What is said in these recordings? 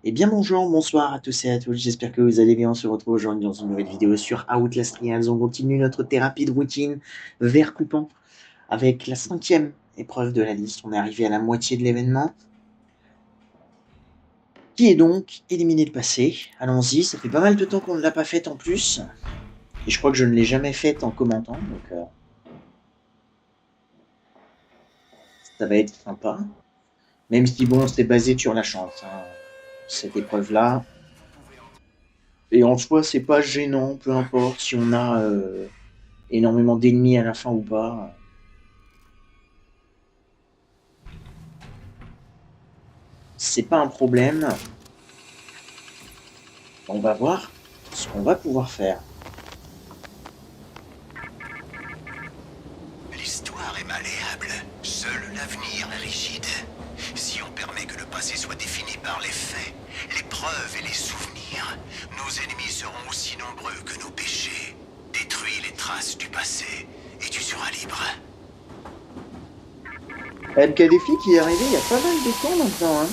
Eh bien bonjour, bonsoir à tous et à toutes, j'espère que vous allez bien. On se retrouve aujourd'hui dans une nouvelle vidéo sur Outlast Trials. On continue notre thérapie de routine vert coupant avec la 5e épreuve de la liste. On est arrivé à la moitié de l'événement, qui est donc éliminer le passé. Allons-y, ça fait pas mal de temps qu'on ne l'a pas faite en plus, et je crois que je ne l'ai jamais faite en commentant, donc ça va être sympa. Même si bon, c'est basé sur la chance, hein, cette épreuve-là. Et en soi, c'est pas gênant, peu importe si on a énormément d'ennemis à la fin ou pas. C'est pas un problème. On va voir ce qu'on va pouvoir faire. L'histoire est malléable, seul l'avenir est rigide. Si on permet que le passé soit défini par les faits, les preuves et les souvenirs, nos ennemis seront aussi nombreux que nos péchés. Détruis les traces du passé et tu seras libre. MKDFI qui est arrivé il y a pas mal de temps maintenant. Hein.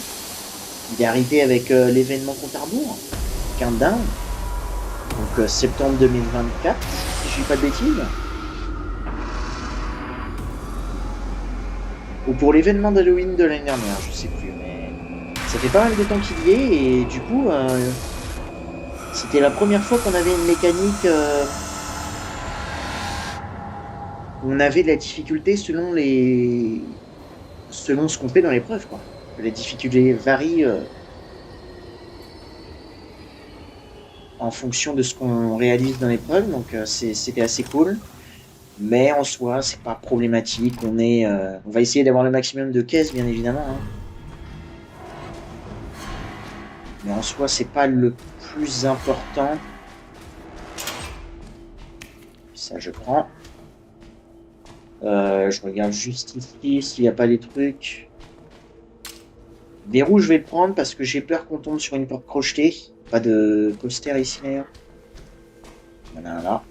Il est arrivé avec l'événement compte à rebours, Countdown. Donc septembre 2024, si je dis pas de bêtises. Ou pour l'événement d'Halloween de l'année dernière, je sais plus, mais ça fait pas mal de temps qu'il y est, et du coup, c'était la première fois qu'on avait une mécanique où on avait de la difficulté selon ce qu'on fait dans l'épreuve, quoi. La difficulté varie en fonction de ce qu'on réalise dans l'épreuve, donc c'était assez cool. Mais en soi, c'est pas problématique. On va essayer d'avoir le maximum de caisses, bien évidemment. Hein. Mais en soi, c'est pas le plus important. Ça, je prends. Je regarde juste ici s'il n'y a pas des trucs. Verrou, je vais le prendre parce que j'ai peur qu'on tombe sur une porte crochetée. Pas de poster ici d'ailleurs. Voilà, là.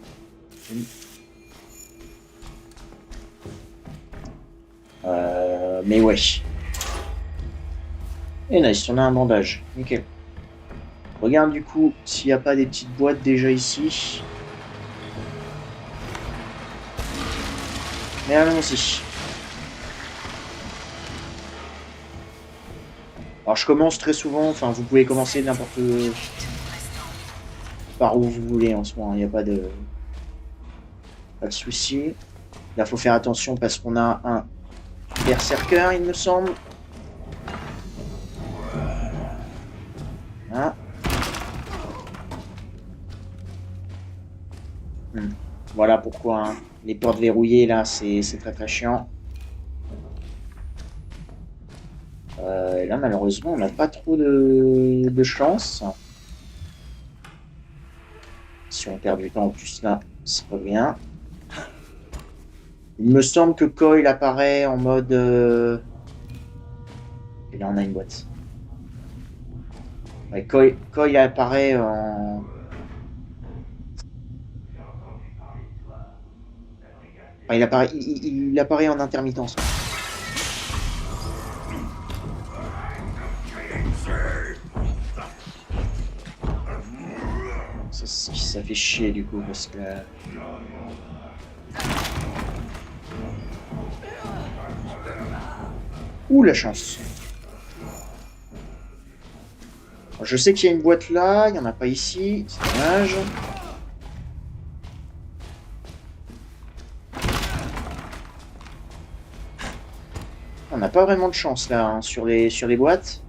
Mais ouais. Et nice, on a un bandage. Nickel. Regarde du coup s'il n'y a pas des petites boîtes déjà ici. Mais allons-y. Alors je commence très souvent, enfin vous pouvez commencer n'importe par où vous voulez en ce moment, il n'y a pas de souci. Là faut faire attention parce qu'on a un berserker il me semble. Hein. Voilà pourquoi hein. Les portes verrouillées là c'est très très chiant. Là malheureusement on n'a pas trop de chance. Si on perd du temps en plus là, c'est pas bien. Il me semble que Coil apparaît en mode... Et là on a une boîte. Ouais, Coil apparaît en... Enfin, il apparaît en intermittence. Ça fait chier du coup parce que... Ouh la chance. Je sais qu'il y a une boîte là, il n'y en a pas ici, c'est dommage. On n'a pas vraiment de chance là hein, sur les boîtes.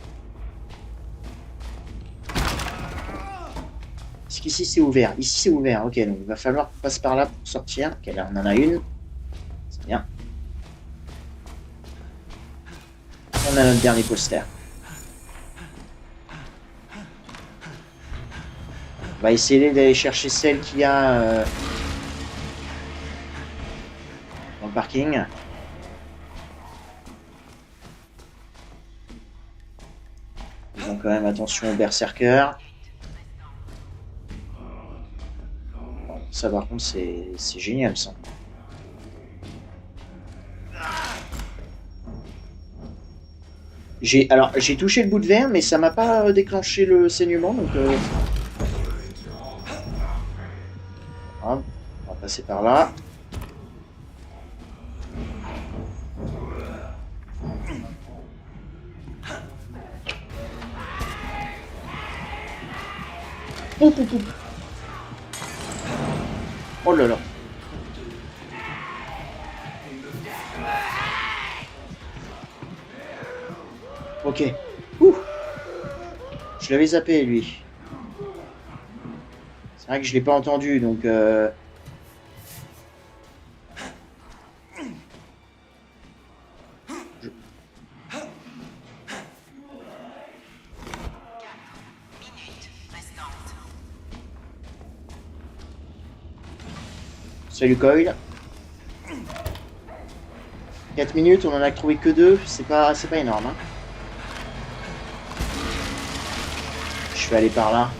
Est-ce qu'ici c'est ouvert? Ici c'est ouvert, ok, donc il va falloir qu'on passe par là pour sortir. Ok, là on en a une. C'est bien. On a notre dernier poster. On va essayer d'aller chercher celle qu'il y a dans le parking. Faisons quand même attention au berserker. Ça par contre c'est génial ça. j'ai touché le bout de verre, mais ça m'a pas déclenché le saignement, donc hop, on va passer par là. Oup, oup, oup. Oh là là. Ok. Ouh. Je l'avais zappé, lui. C'est vrai que je l'ai pas entendu, donc... Salut Coil. 4 minutes, on en a trouvé que 2, c'est pas énorme. Hein. Je vais aller par là.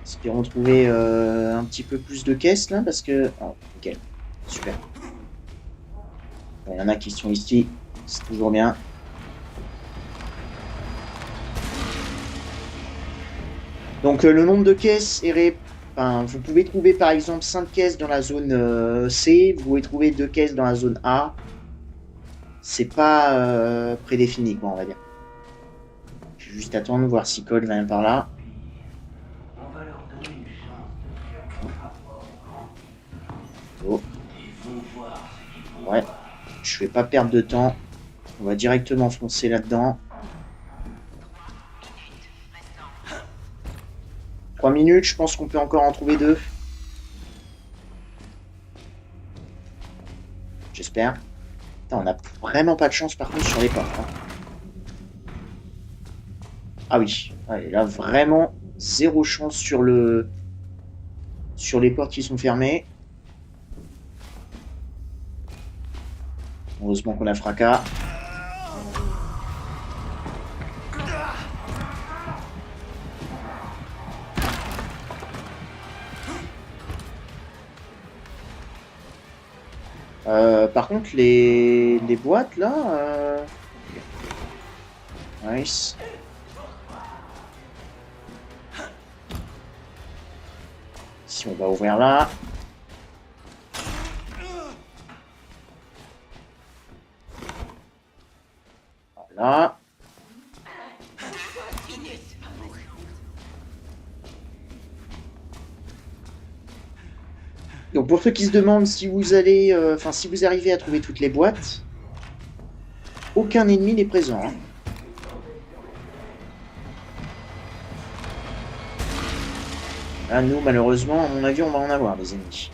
Espérons trouver un petit peu plus de caisses là, parce que... Oh, ok, super. Il y en a qui sont ici, c'est toujours bien. Donc le nombre de caisses est... Enfin, vous pouvez trouver par exemple 5 caisses dans la zone C, vous pouvez trouver 2 caisses dans la zone A. C'est pas prédéfini, quoi, on va dire. Je vais juste attendre, voir si Cole vient par là. Oh. Ouais, je vais pas perdre de temps. On va directement foncer là-dedans. 3 minutes, je pense qu'on peut encore en trouver 2. J'espère. On n'a vraiment pas de chance par contre sur les portes. Hein. Ah oui, ouais, là vraiment zéro chance sur les portes qui sont fermées. Heureusement qu'on a fracas. Par contre, les boîtes là. Nice. Si on va ouvrir là. Voilà. Donc pour ceux qui se demandent si vous allez, si vous arrivez à trouver toutes les boîtes, aucun ennemi n'est présent. Hein. Là, nous, malheureusement, à mon avis, on va en avoir des ennemis.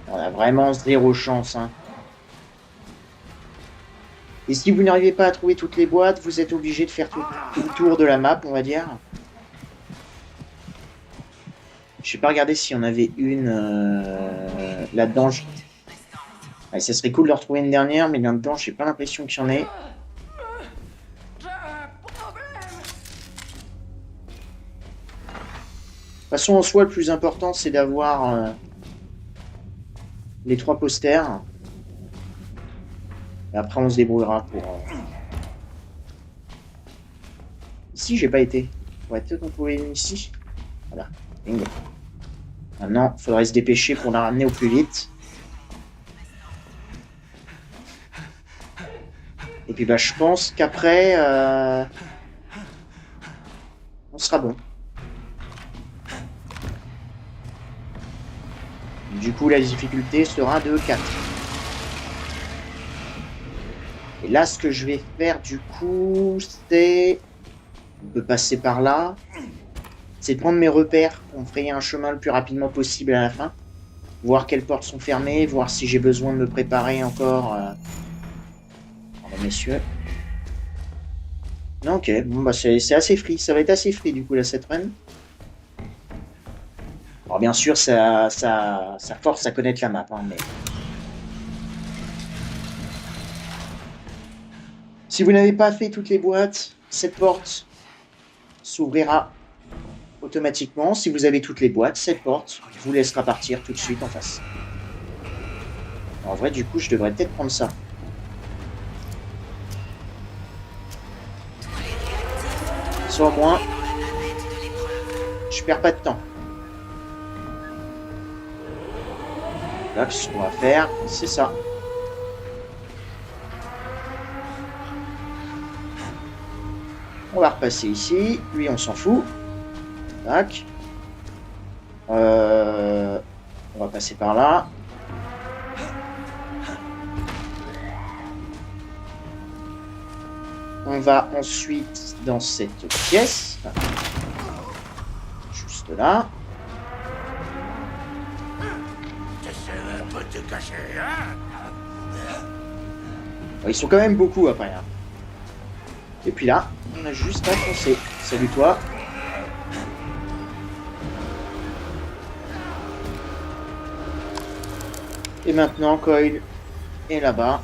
On a vraiment zéro chance. Hein. Et si vous n'arrivez pas à trouver toutes les boîtes, vous êtes obligé de faire tout le tour de la map, on va dire. Je vais pas regarder si on avait une là-dedans. Ouais, ça serait cool de retrouver une dernière, mais là-dedans, j'ai pas l'impression qu'il y en ait. De toute façon, en soi, le plus important, c'est d'avoir les 3 posters. Et après, on se débrouillera pour... Ici, j'ai pas été. Ouais, peut-être qu'on pouvait aller ici. Voilà. Bingo. Maintenant, il faudrait se dépêcher pour la ramener au plus vite. Et puis, bah, je pense qu'après, on sera bon. Du coup, la difficulté sera de 4. Et là, ce que je vais faire, du coup, c'est... On peut passer par là. C'est de prendre mes repères pour me frayer un chemin le plus rapidement possible à la fin. Voir quelles portes sont fermées, voir si j'ai besoin de me préparer encore. Pardon, messieurs. Non, ok, bon, bah c'est assez free. Ça va être assez free, du coup, là, cette run. Alors bien sûr, ça force à connaître la map, hein, mais... Si vous n'avez pas fait toutes les boîtes, cette porte s'ouvrira automatiquement. Si vous avez toutes les boîtes, cette porte vous laissera partir tout de suite en face. En vrai, du coup, je devrais peut-être prendre ça. Ça au moins, je perds pas de temps. Là, ce qu'on va faire, c'est ça. On va repasser ici. Lui, on s'en fout. Tac. On va passer par là. On va ensuite dans cette pièce. Juste là. Ils sont quand même beaucoup après. Hein. Et puis là, on a juste à foncer. Salut toi. Et maintenant, Coil est là-bas.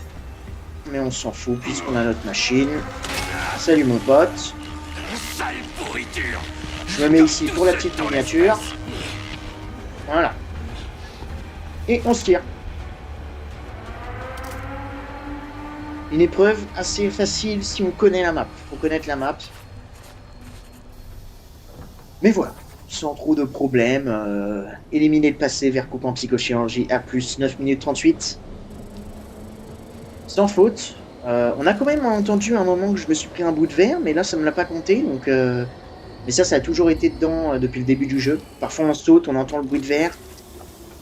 Mais on s'en fout puisqu'on a notre machine. Salut mon pote. Je me mets ici pour la petite miniature. Voilà. Et on se tire. Une épreuve assez facile si on connaît la map. Il faut connaître la map. Mais voilà, sans trop de problèmes. Éliminer le passé vers coupe en psychochirurgie à plus 9 minutes 38. Sans faute. On a quand même entendu un moment que je me suis pris un bout de verre, mais là ça me l'a pas compté. Donc, mais ça a toujours été dedans depuis le début du jeu. Parfois on saute, on entend le bruit de verre.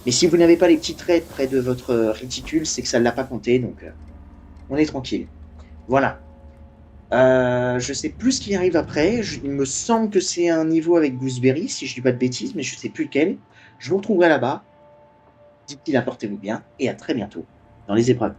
Mais si vous n'avez pas les petits traits près de votre réticule, c'est que ça ne l'a pas compté. Donc on est tranquille. Voilà. Je sais plus ce qui arrive après. Il me semble que c'est un niveau avec Gooseberry, si je dis pas de bêtises, mais je sais plus lequel. Je vous retrouverai là-bas. D'ici là, portez-vous bien et à très bientôt dans les épreuves.